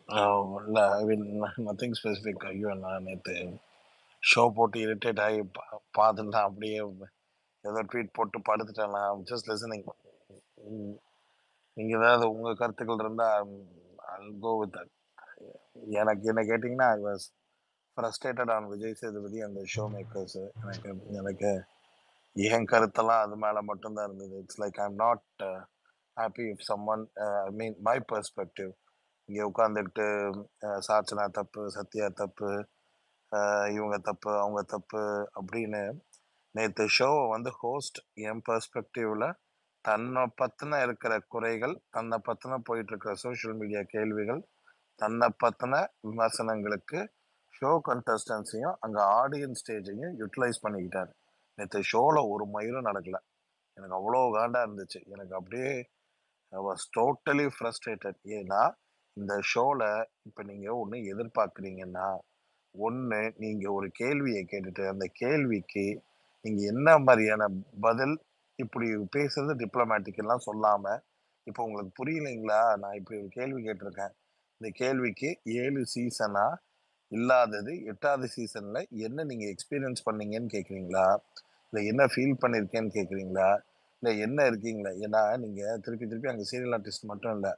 இல்ல ஐ மீன் nothing specific. ஐயோ! நான் நேத்து ஷோ போட்டு இரிட்டேட் ஆகி பார்த்துட்டு நான் அப்படியே ஏதோ ட்வீட் போட்டு படுத்துட்டேன். நான் ஜஸ்ட் லிசனிங். நீங்க ஏதாவது உங்க கருத்துக்கள் இருந்தா ஐல் கோ வித் தட். எனக்கு என்ன கேட்டீங்கன்னா, I was frustrated on Vijay Sethupathi and show makers. எனக்கு எனக்கு என் கருத்தெல்லாம் அது மேல மட்டும் தான் இருந்தது. It's like I am not happy if someone I mean my perspective இங்க உட்காந்துக்கிட்டு சாச்சனா தப்பு, சத்யா தப்பு, இவங்க தப்பு, அவங்க தப்பு அப்படின்னு நேத்து ஷோவை வந்து ஹோஸ்ட் என் பெர்ஸ்பெக்டிவ்ல தன்னை பத்தின இருக்கிற குறைகள், தன்னை பத்தின போயிட்டு இருக்கிற சோஷியல் மீடியா கேள்விகள், தன்னை பத்தின விமர்சனங்களுக்கு ஷோ கண்டஸ்டன்ஸையும் அங்க ஆடியன்ஸ் ஸ்டேஜையும் யூட்டிலைஸ் பண்ணிக்கிட்டாரு. நேற்று ஷோல ஒரு மயிலும் நடக்கல. எனக்கு அவ்வளோ காண்டா இருந்துச்சு. எனக்கு அப்படியே ஐ வாஸ் டோட்டலி ஃப்ரஸ்ட்ரேட்டட். ஏன்னா இந்த ஷோல இப்ப நீங்க ஒண்ணு எதிர்பார்க்குறீங்கன்னா, ஒண்ணு நீங்க ஒரு கேள்விய கேட்டுட்டு அந்த கேள்விக்கு நீங்க என்ன மாதிரியான பதில், இப்படி பேசுறது டிப்ளமேட்டிக் எல்லாம் சொல்லாம, இப்போ உங்களுக்கு புரியலைங்களா? நான் இப்படி ஒரு கேள்வி கேட்டிருக்கேன். இந்த கேள்விக்கு 7 சீசனா இல்லாதது 8வது சீசன்ல என்ன நீங்க எக்ஸ்பீரியன்ஸ் பண்ணீங்கன்னு கேட்குறீங்களா? இல்ல என்ன ஃபீல் பண்ணியிருக்கேன்னு கேட்குறீங்களா? இல்ல என்ன இருக்கீங்களா? ஏன்னா நீங்க திருப்பி திருப்பி அங்க சீரியல் ஆர்டிஸ்ட் மட்டும் இல்ல.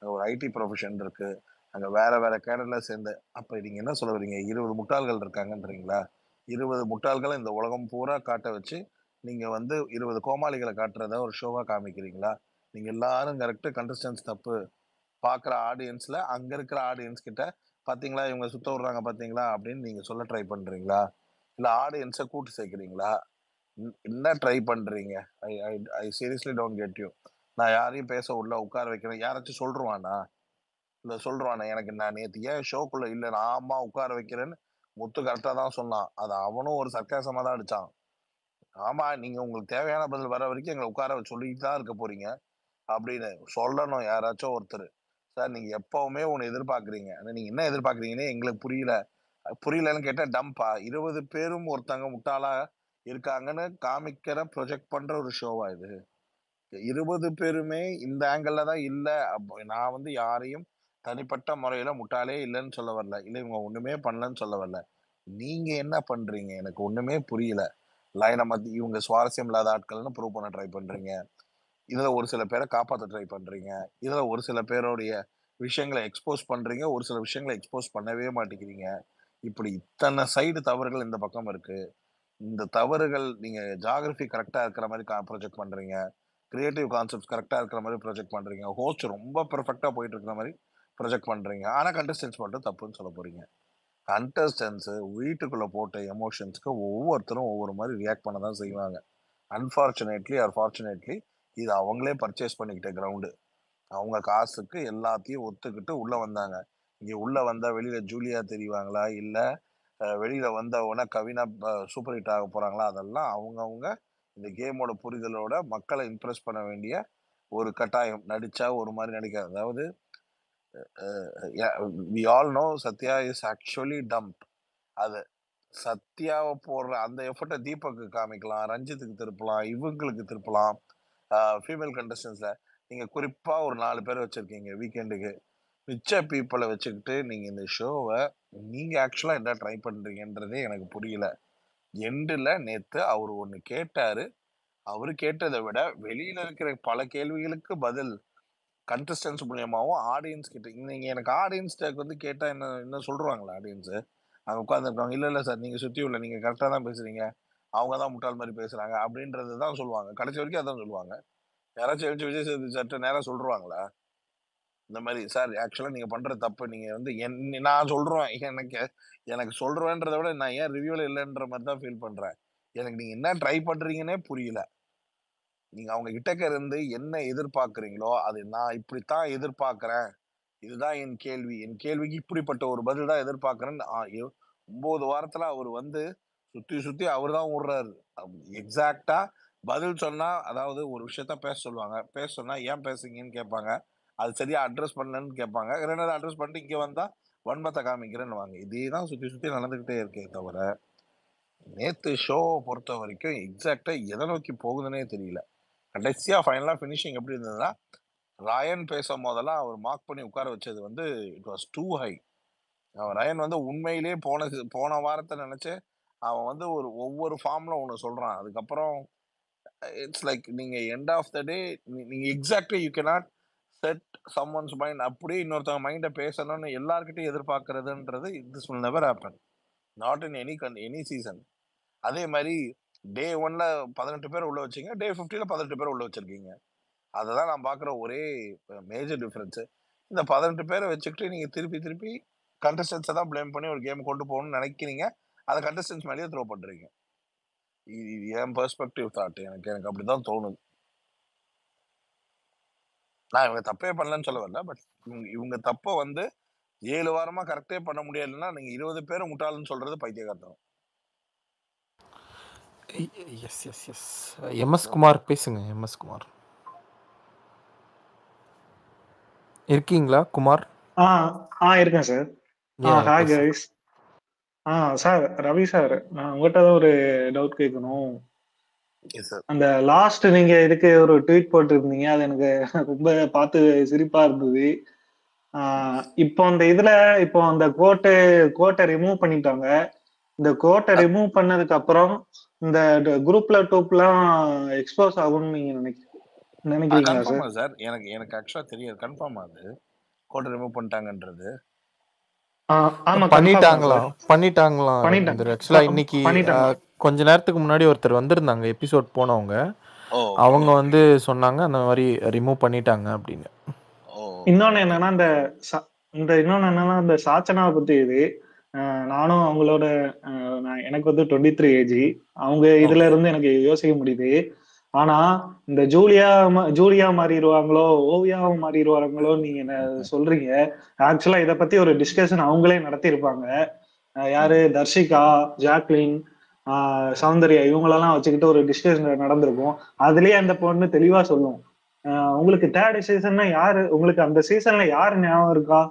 அங்க ஒரு ஐடி ப்ரொஃபஷன் இருக்கு. அங்க வேற வேற கேடர்ல சேர்ந்து அப்ப நீங்க என்ன சொல்ல வரீங்க? 20 முட்டாள்கள் இருக்காங்கன்றீங்களா? 20 முட்டாள்கள இந்த உலகம் பூரா காட்ட வச்சு, நீங்க வந்து 20 கோமாளிகள காட்டுறத ஒரு ஷோவா காமிக்கிறீங்களா? நீங்க எல்லாரும் கரெக்ட், கண்டஸ்டன்ட்ஸ் தப்பு. பார்க்குற ஆடியன்ஸ்ல அங்க இருக்கிற ஆடியன்ஸ் கிட்ட பார்த்தீங்களா, இவங்க சுத்த விடுறாங்க பார்த்தீங்களா? அப்படின்னு நீங்க சொல்ல ட்ரை பண்றீங்களா? இல்ல ஆடியன்ஸ கூட்டு சேர்க்கிறீங்களா? என்ன ட்ரை பண்றீங்க? I I I seriously don't get you. நான் யாரையும் பேச உள்ள உட்கார வைக்கிறேன். யாராச்சும் சொல்ருவானா? இல்ல சொல்றானே, எனக்கு நான் நேத்து ஏன் ஷோக்குள்ள இல்ல, நான் ஆமா உட்கார வைக்கிறேன்னு முத்து கரெக்ட்டா தான் சொன்னான். அத அவனும் ஒரு சர்க்காசமா தான் அடிச்சான். ஆமா, நீங்க உங்களுக்கு தேவையான பதில் வர வரைக்கும் எங்கள உட்கார சொல்லிட்டு தான் இருக்க போறீங்க அப்படின்னு சொல்லணும் யாராச்சும் ஒருத்தரு. சார் நீங்க எப்பவுமே ஒண்ணு எதிர்பார்க்குறீங்க. ஆனா நீங்க என்ன எதிர்பார்க்குறீங்கன்னே எங்களுக்கு புரியல. புரியலன்னு கேட்டா டம்பா. 20 பேரும் ஒருத்தங்க முட்டாளா இருக்காங்கன்னு காமிக்கிற, ப்ரொஜெக்ட் பண்ற ஒரு ஷோவா இது? 20 பேருமே இந்த ஆங்கிள்ல தான் இல்ல. நான் வந்து யாரையும் தனிப்பட்ட முறையில முட்டாளே இல்லன்னு சொல்ல வரல. இல்ல இவங்க ஒண்ணுமே பண்ணலன்னு சொல்ல வரல. நீங்க என்ன பண்றீங்க? எனக்கு ஒண்ணுமே புரியல. லைன மாத்தி இவங்க சுவாரஸ்யம் இல்லாத ஆட்கள்னு ப்ரூவ் பண்ண ட்ரை பண்றீங்க. இதுல ஒரு சில பேர காப்பாத்த ட்ரை பண்றீங்க. இதுல ஒரு சில பேருடைய விஷயங்கள எக்ஸ்போஸ் பண்றீங்க. ஒரு சில விஷயங்கள எக்ஸ்போஸ் பண்ணவே மாட்டேங்கிறீங்க. இப்படி இத்தன சைடு தவறுகள் இந்த பக்கம் இருக்கு. இந்த தவறுகள் நீங்க ஜியோகிராஃபி கரெக்ட்டா இருக்கிற மாரி ப்ரொஜெக்ட் பண்றீங்க. கிரியேட்டிவ் கான்செப்ட்ஸ் கரெக்ட்டா இருக்கிற மாரி ப்ரொஜெக்ட் பண்றீங்க. ஹோஸ்ட் ரொம்ப பெர்ஃபெக்ட்டா போயிட்டு இருக்கிற மாரி ப்ரொஜெக்ட் பண்றீங்க. ஆனா கண்டஸ்டன்ட்ஸ் மட்டும் தப்புன்னு சொல்ல போறீங்க. கண்டஸ்டன்ட்ஸ் வீட்டுக்குள்ள போட்ட எமோஷன்ஸ்க்கு ஒவ்வொருத்தரும் ஒவ்வொரு மாரி ரியாக்ட் பண்ண தான் செய்வாங்க. அன்பார்ச்சுனேட்லி ஆர் ஃபார்ச்சுனேட்லி இது அவங்களே பர்ச்சேஸ் பண்ணிக்கிட்ட கிரவுண்ட். அவங்க காசுக்கு எல்லாத்தையும் ஒத்துக்கிட்டு உள்ள வந்தாங்க. இங்க உள்ள வந்தா வெளியில ஜூலியா தெரிவாங்களா? இல்ல வெளியில வந்த உடனே கவினா சூப்பர் ஹிட் ஆக போறாங்களா? அதெல்லாம் அவங்கவங்க இந்த கேமோட புரிதலோட மக்கள இம்ப்ரெஸ் பண்ண வேண்டிய ஒரு கட்டாயம். நடிச்சா ஒரு மாரி நடிக்க அதாவது we all know Sathya is actually dumb. அது சத்யாவ போடுற அந்த எஃபர்ட்ட தீபக்கு காமிக்கலாம், ரஞ்சித்துக்கு திருப்பலாம், இவங்களுக்கு திருப்பலாம். ஃபீமேல் கண்டஸ்டன்ட்ஸ்ல நீங்க குறிப்பா ஒரு 4 பேர வச்சிருக்கீங்க வீக்கெண்டுக்கு. மிச்ச பீப்பிள வச்சுக்கிட்டு நீங்க இந்த ஷோவ நீங்க ஆக்சுவலா என்ன ட்ரை பண்றீங்கன்றதே எனக்கு புரியல. எண்டுல நேத்து அவரு ஒண்ணு கேட்டாரு. அவரு கேட்டத விட வெளியில இருக்கிற பல கேள்விகளுக்கு பதில் கண்டஸ்டன்ட்ஸ் மூலியமாவும் ஆடியன்ஸ் கிட்ட நீங்க எனக்கு ஆடியன்ஸ்ட்ட வந்து கேட்டா என்ன என்ன சொல்ருவாங்களா ஆடியன்ஸ்? அங்க உட்கார்ந்துருக்கவங்க, "இல்ல, இல்ல சார். நீங்க சுத்தி உள்ள நீங்க கரெக்ட்டா தான் பேசுறீங்க. அவங்க தான் முட்டாள் மாரி பேசுறாங்க." அப்படின்றது தான் சொல்லுவாங்க. கடைசி வரைக்கும் அதான் சொல்லுவாங்க. யாராச்சும் எழுந்துச்சு விஜய் சேதுபதி சார்ட்ட நேரா சொல்ருவாங்களா? இந்த மாரி, "சார் ஆக்சுவலா நீங்க பண்றது தப்பு. நீங்க வந்து நான் சொல்ருவேன். எனக்கு எனக்கு சொல்ருவேன்றத விட நான் ஏன் ரிவ்யூல இல்லன்ற மாரி தான் ஃபீல் பண்றேன். எனக்கு நீங்க என்ன ட்ரை பண்றீங்கன்னே புரியல. நீங்க அவங்க கிட்டக்க இருந்து என்ன எதிர்பார்க்கிறீங்களோ, அது நான் இப்படித்தான் எதிர்பார்க்கிறேன். இதுதான் என் கேள்வி. என் கேள்விக்கு இப்படிப்பட்ட ஒரு பதில் தான் எதிர்பார்க்கிறேன்னு 9 வாரத்துல அவரு வந்து சுத்தி, சுத்தி அவரு தான் உடுறாரு. எக்ஸாக்ட்டா பதில் சொன்னா அதாவது ஒரு விஷயத்த பேச சொல்லுவாங்க. பேச சொன்னா ஏன் பேசுறீங்கன்னு கேட்பாங்க. அது சரியா அட்ரஸ் பண்ணலன்னு கேட்பாங்க. 2வது அட்ரஸ் பண்ணிட்டு இங்க வந்தா வன்மத்த காமிக்கிறேன்னுவாங்க. இதே தான் சுத்தி, சுத்தி நடந்துகிட்டே இருக்கே தவிர, நேத்து ஷோவ பொறுத்தவரைக்கும் எக்ஸாக்ட்டா எத நோக்கி போகுதுன்னே தெரியல. கடைசியா ஃபைனலா ஃபினிஷிங் எப்படி இருந்ததுன்னா, ராயன் பேசும் போதெல்லாம் அவர் மார்க் பண்ணி உட்கார வச்சது வந்து it was too high. Rayan வந்து உண்மையிலேயே போன வாரத்தை நினைச்சு அவன் வந்து ஒவ்வொரு ஃபார்ம்ல ஒன்று சொல்றான். அதுக்கப்புறம் இட்ஸ் லைக் நீங்க எண்ட் ஆஃப் த டே நீங்க exactly you cannot set someone's mind அப்படியே இன்னொருத்தவங்க மைண்டை பேசணும்னு எல்லார்கிட்டையும் எதிர்பார்க்கறதுன்றது this will never happen, not in any season. அதே மாதிரி டே 1ல 18 பேர் உள்ள வச்சீங்க, டே 50ல 18 பேர் உள்ள வச்சிருக்கீங்க. அதுதான் நான் பார்க்குற ஒரே மேஜர் டிஃபரன்ஸ். இந்த 18 பேரை வச்சுக்கிட்டு நீங்க திருப்பி திருப்பி கண்டஸ்டன்ஸை தான் ப்ளேம் பண்ணி ஒரு கேம் கொண்டு போகணும்னு நினைக்கிறீங்க. அதை கண்டஸ்டன்ஸ் மேலேயே த்ரோ பண்றீங்க. இது என் பெர்ஸ்பெக்டிவ் தாட். எனக்கு அப்படிதான் தோணுது. நான் இவங்க தப்பே பண்ணலன்னு சொல்ல வரல, பட் இவங்க தப்ப வந்து 7 வாரமா கரெக்டே பண்ண முடியலன்னா நீங்க 20 பேரை முட்டாளுன்னு சொல்றது பைத்தியகார்த்தம். Yes yes yes MS Kumar பேசுங்க. எம்எஸ் குமார் இருக்கீங்களா? குமார் இருக்கேன் sir. Hi guys. Sir Ravi sir, நான் உங்கள்கிட்ட தான் ஒரு டவுட் கேட்கணும். அந்த லாஸ்ட் நீங்க இதுக்கு ஒரு ட்வீட் போட்டிருந்தீங்க, அது எனக்கு ரொம்ப பார்த்து சிரிப்பா இருந்தது. இப்போ அந்த இதுல இப்போ அந்த கோட்டை ரிமூவ் பண்ணிட்டாங்க. இந்த கோட்டை ரிமூவ் பண்ணதுக்கு அப்புறம் இந்த குரூப்ல டூப்லாம் எக்ஸ்போஸ் ஆகும்னு நீங்க நினைக்கிறீங்களா சார்? எனக்கு ஆக்சுவலா தெரியாது கன்ஃபார்ம் அது கோட்டை ரிமூவ் பண்ணிட்டாங்கன்றது. பண்ணிட்டாங்களா? ஆக்சுவலா இன்னைக்கு கொஞ்ச நேரத்துக்கு முன்னாடி ஒருத்தர் வந்திருந்தாங்க, எபிசோட் போனவங்க. அவங்க வந்து சொன்னாங்க அந்த மாதிரி ரிமூவ் பண்ணிட்டாங்க அப்படின்னு. இன்னொன்னு என்னன்னா இந்த சாச்சனாவை பத்தி இது நானும் அவங்களோட எனக்கு வந்து 23 ஏஜ். அவங்க இதுல இருந்து எனக்கு யோசிக்க முடியுது. ஆனா இந்த ஜூலியா மாறிடுவாங்களோ ஓவியாவை மாறிடுவாங்களோ நீங்க என்ன சொல்றீங்க? ஆக்சுவலா இதை பத்தி ஒரு டிஸ்கஷன் அவங்களே நடத்தியிருப்பாங்க. யாரு, தர்ஷிகா, ஜாக்லின், சௌந்தர்யா இவங்களெல்லாம் வச்சுக்கிட்டு ஒரு டிஸ்கஷன் நடந்திருக்கும். அதுலயே அந்த பொண்ணு தெளிவா சொல்லும், உங்களுக்கு தேர்ட் சீசன்னா யாரு, உங்களுக்கு அந்த சீசன்ல யாரு ஞாபகம் இருக்கா?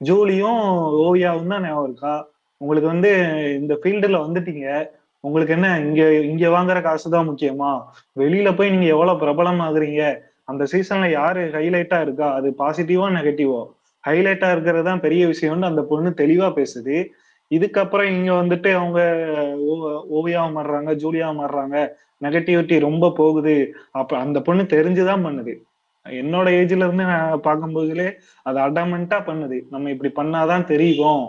ஜூலியும் ஓவியாவும் தான் ஞாபகம் இருக்கா? உங்களுக்கு வந்து இந்த ஃபீல்டுல வந்துட்டீங்க, உங்களுக்கு என்ன இங்க வாங்குற காசு தான் முக்கியமா? வெளியில போய் நீங்க எவ்வளவு பிரபலம் ஆகுறீங்க? அந்த சீசன்ல யாரு ஹைலைட்டா இருக்கா? அது பாசிட்டிவோ நெகட்டிவோ ஹைலைட்டா இருக்கிறது தான் பெரிய விஷயம்னு அந்த பொண்ணு தெளிவா பேசுது. இதுக்கப்புறம் இங்க வந்துட்டு அவங்க ஓவியாவை மாறுறாங்க, ஜூலியாவை மாறுறாங்க, நெகட்டிவிட்டி ரொம்ப போகுது. அப்ப அந்த பொண்ணு தெரிஞ்சுதான் பண்ணுது. என்னோட ஏஜ்ல இருந்து நான் பார்க்கும்போதுலே அது அடாமெண்டா பண்ணுது. நம்ம இப்படி பண்ணாதான் தெரியும்,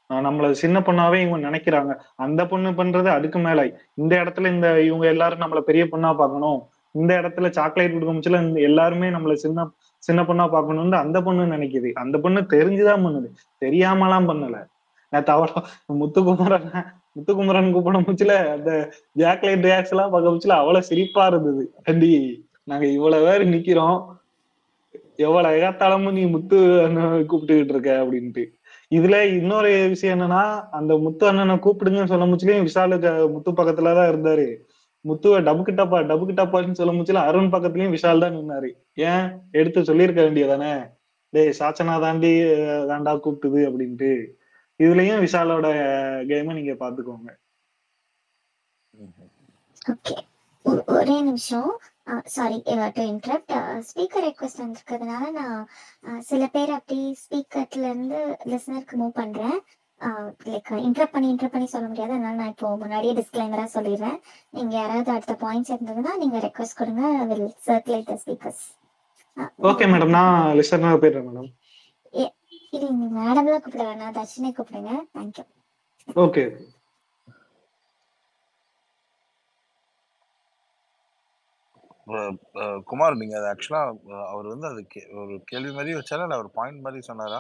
நம்மள சின்ன பொண்ணாவே இவங்க நினைக்கிறாங்க. அந்த பொண்ணு பண்றது அதுக்கு மேல. இந்த இடத்துல இவங்க எல்லாரும் நம்மள பெரிய பொண்ணா பார்க்கணும், இந்த இடத்துல சாக்லேட் கொடுக்க எல்லாருமே நம்மள சின்ன பொண்ணா பார்க்கணும்னு அந்த பொண்ணு நினைக்குது. அந்த பொண்ணு தெரிஞ்சுதான் பண்ணுது, தெரியாமலாம் பண்ணல. நான் தவறா முத்துக்குமரன் கூப்பிட முச்சுல அந்த ஜாக்லேட் ரியாக்ஸ் எல்லாம் பார்க்க முச்சுல அவ்வளவு சிரிப்பா இருந்தது. அண்டி நாங்க இவ்வளவு பேர் நிக்கிறோம், எவ்வளவு ஏகாத்தாளமும் நீ முத்து கூப்பிட்டுக்கிட்டு இருக்க அப்படின்ட்டு. இதுல இன்னொரு விஷயம் என்னன்னா, அந்த முத்து அண்ணனை கூப்பிடுங்கன்னு சொல்ல முச்சுலையும் விஷாலுக்கு முத்து பக்கத்துலதான் இருந்தாரு. முத்துவ டபுக்கிட்டப்பான்னு சொல்ல முச்சுல அருண் பக்கத்துலயும் விஷால் தான் நின்னாரு. ஏன் எடுத்து சொல்லியிருக்க வேண்டியதானே, டேய் சாச்சனா தாண்டா கூப்பிட்டுது அப்படின்ட்டு. இதுலயும் விஷாலோட கேமை நீங்க பாத்துக்கோங்க. ஒரே நிமிஷம், sorry to interrupt. Speaker request வந்திருக்கிறதுனால நான் சில பேர் அப்படி ஸ்பீக்கர்ல இருந்து லிசனருக்கு மூவ் பண்றேன். லைக் இன்டரப்ட் பண்ணி சொல்ல முடியாது, அதனால நான் இப்போ முன்னாடியே டிஸ்க்ளைமரா சொல்லிடுறேன். நீங்க யாராவது அடுத்த பாயிண்ட்ஸ் இருந்ததுன்னா நீங்க ரெக்வெஸ்ட் கொடுங்க, will circulate the speakers. Okay madam, நான் லிசனரா போயிடுறேன் மேடம். இல்ல நீங்க மேடம்லாம் கூப்பிட வேணாம், தர்ஷினி கூப்பிடுங்க. தேங்க்யூ. ஓகே. குமார், நீங்க அது ஆக்சுவலா அவர் வந்து அது ஒரு கேள்வி மாதிரி வச்சாரா இல்ல ஒரு பாயிண்ட் மாதிரி சொன்னாரா?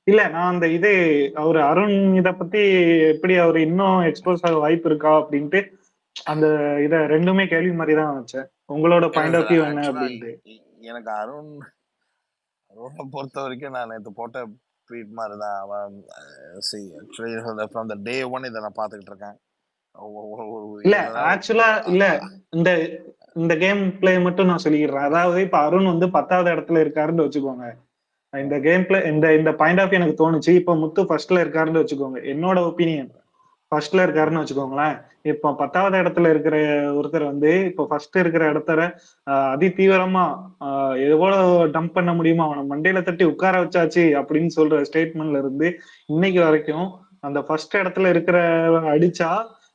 இல்ல, நான் அந்த இது அவர் அருண் இத பத்தி எப்படி அவர் இன்னும் எக்ஸ்போஸ் ஆக வாய்ப்பு இருக்கா அப்படின்ட்டு அந்த இத ரெண்டுமே கேள்வி மாதிரி தான் வச்சேன். உங்களோட பாயிண்ட் ஆஃப் வியூ என்ன அப்படின்ட்டு. எனக்கு அருணை பொறுத்த வரைக்கும் நான் நேற்று போட்ட ட்வீட் மாதிரி தான். அவன் ஃப்ரம் த டே ஒன் இதை நான் பார்த்துக்கிட்டு இருக்கேன். இல்ல ஆக்சுவலா இல்ல, இந்த கேம் பிளே மட்டும் நான் சொல்லிடுறேன். அதாவது இப்ப அருண் வந்து 10வது இடத்துல இருக்காருன்னு வச்சுக்கோங்க. இந்த கேம் பிளே இந்த பாயிண்ட் ஆஃப் எனக்கு தோணுச்சு. இப்ப முத்து ஃபர்ஸ்ட்ல இருக்காருன்னு வச்சுக்கோங்க, என்னோட ஒப்பீனியன். ஃபர்ஸ்ட்ல இருக்காருன்னு வச்சுக்கோங்களேன். இப்போ 10வது இடத்துல இருக்கிற ஒருத்தர் வந்து இப்போ ஃபர்ஸ்ட் இருக்கிற இடத்துல அதி தீவிரமா எவ்வளவு டம்ப் பண்ண முடியுமோ அவனை மண்டையில தட்டி உட்கார வச்சாச்சு அப்படின்னு சொல்ற ஸ்டேட்மெண்ட்ல இருந்து இன்னைக்கு வரைக்கும் அந்த ஃபர்ஸ்ட் இடத்துல இருக்கிற அடிச்சா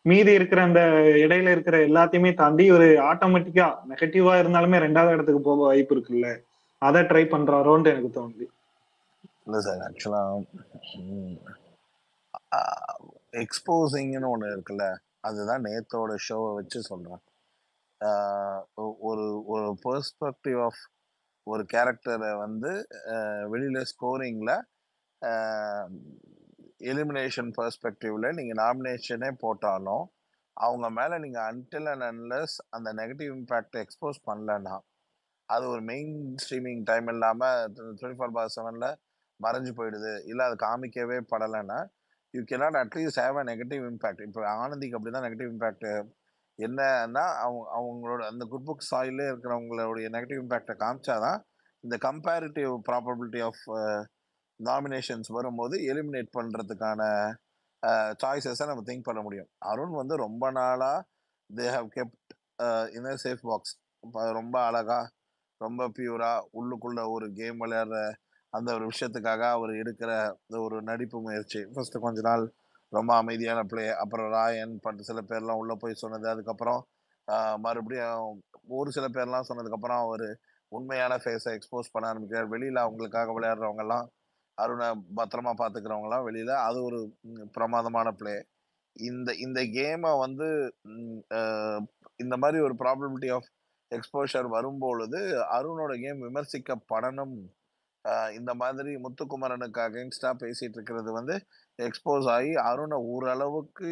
மீதி இருக்கிற அந்த இடையில இருக்கிற எல்லாத்தையுமே தாண்டி ஒரு ஆட்டோமேட்டிக்கா நெகட்டிவா இருந்தாலுமே 2வது இடத்துக்கு போக வாய்ப்பு இருக்குல்ல, அதை ட்ரை பண்றாரோன்ட்டு எனக்கு தோணுது. இல்லை சார், ஆக்சுவலா எக்ஸ்போசிங்னு ஒன்று இருக்குல்ல, அதுதான் நேத்தோட ஷோவை வச்சு சொல்றேன். ஒரு ஒரு பெர்ஸ்பெக்டிவ் ஆஃப் ஒரு கேரக்டரை வந்து வெளியில ஸ்கோரிங்ல எலிமினேஷன் பெர்ஸ்பெக்டிவ்ல நீங்க நாமினேஷனே போட்டாலும் அவங்க மேல நீங்க அன்டில் அண்ட் அன்லெஸ் அந்த நெகட்டிவ் இம்பேக்ட் எக்ஸ்போஸ் பண்ணலன்னா, அது ஒரு மெயின் ஸ்ட்ரீமிங் டைம் இல்லாம 24/7 மறைஞ்சு போயிடுது, இல்ல அது காமிக்கவே படலைன்னா, you cannot at least have a negative impact. இப்போ ஆனந்திக்கு அப்படிதான் நெகட்டிவ் இம்பேக்ட் என்னன்னா, அவங்களோட அந்த குட் புக் சாயிலே இருக்கிறவங்களுடைய நெகட்டிவ் இம்பேக்டை காமிச்சாதான் இந்த கம்பேரிட்டிவ் ப்ராபபிலிட்டி ஆஃப் நாமினேஷன்ஸ் வரும்போது எலிமினேட் பண்றதுக்கான சாய்ஸஸை நம்ம திங்க் பண்ண முடியும். அருண் வந்து ரொம்ப நாளா they have kept in a safe box. ரொம்ப அழகா, ரொம்ப பியூரா உள்ளுக்குள்ள ஒரு கேம் விளையாடுற அந்த ஒரு விஷயத்துக்காக அவர் எடுக்கிற ஒரு நடிப்பு முயற்சி. ஃபர்ஸ்ட் கொஞ்ச நாள் ரொம்ப அமைதியான பிளே, அப்புறம் ராயன் பட்டு சில பேர்லாம் உள்ள போய் சொன்னது, அதுக்கப்புறம் மறுபடியும் ஒரு சில பேர்லாம் சொன்னதுக்கப்புறம் அவர் உண்மையான ஃபேஸை எக்ஸ்போஸ் பண்ண ஆரம்பிக்கிறார். வெளியில அவங்களுக்காக விளையாடுறவங்க எல்லாம், அருணை பத்திரமா பாத்துக்கிறவங்கலாம் வெளியில, அது ஒரு பிரமாதமான பிளே. இந்த இந்த கேமை வந்து இந்த மாதிரி ஒரு ப்ராபபிலிட்டி ஆஃப் எக்ஸ்போஷர் வரும்பொழுது அருணோட கேம் விமர்சிக்கப்படணும். இந்த மாதிரி முத்துக்குமரனுக்கு அகைன்ஸ்டா பேசிட்டு இருக்கிறது வந்து எக்ஸ்போஸ் ஆகி அருணை ஓரளவுக்கு,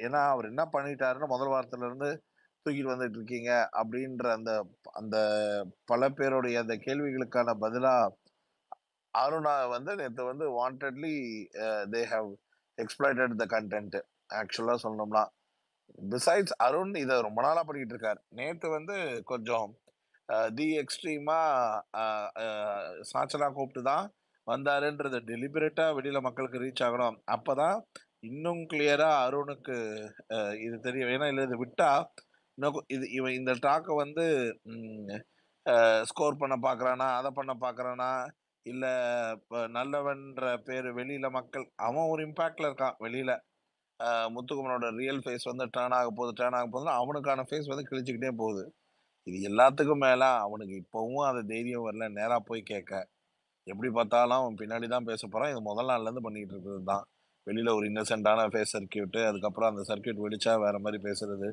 ஏன்னா அவர் என்ன பண்ணிட்டாருன்னு முதல் வாரத்துல இருந்து தூக்கிட்டு வந்துட்டு இருக்கீங்க அப்படின்ற அந்த அந்த பல பேருடைய அந்த கேள்விகளுக்கான பதிலா அருணா வந்து நேற்று வந்து wantedly they have exploited the content. ஆக்சுவலா சொல்லணும்னா பிசைட்ஸ் அருண் இதை ரொம்ப நாளா பண்ணிட்டு இருக்காரு. நேற்று வந்து கொஞ்சம் தி எக்ஸ்ட்ரீமா சாச்சலா கூப்பிட்டு தான் வந்தாருன்றது டெலிபரேட்டா வெளியில மக்களுக்கு ரீச் ஆகணும். அப்பதான் இன்னும் கிளியரா அருணுக்கு இது தெரியும். ஏன்னா இல்லை இது விட்டா இன்னும் இவன் இந்த டாக்கை வந்து ஸ்கோர் பண்ண பாக்குறானா, அதை பண்ண பாக்குறானா, இல்ல நல்லவன்ற பேரு வெளியில மக்கள், அவன் ஒரு இம்பாக்ட்ல இருக்கான் வெளியில. முத்துக்குமரோட ரியல் ஃபேஸ் வந்து டேர்ன் ஆக போகுதுன்னா அவனுக்கான ஃபேஸ் வந்து கிழிச்சுக்கிட்டே போகுது. இது எல்லாத்துக்கும் மேல அவனுக்கு இப்பவும் அந்த தைரியம் வரல நேரா போய் கேட்க. எப்படி பார்த்தாலும் அவன் பின்னாடி தான் பேச போறான். இது முதல் நாள்ல இருந்து பண்ணிட்டு இருக்கிறது தான். வெளியில ஒரு இன்னசென்டான ஃபேஸ் சர்க்கியூட், அதுக்கப்புறம் அந்த சர்க்கியூட் வெடிச்சா வேற மாதிரி பேசுறது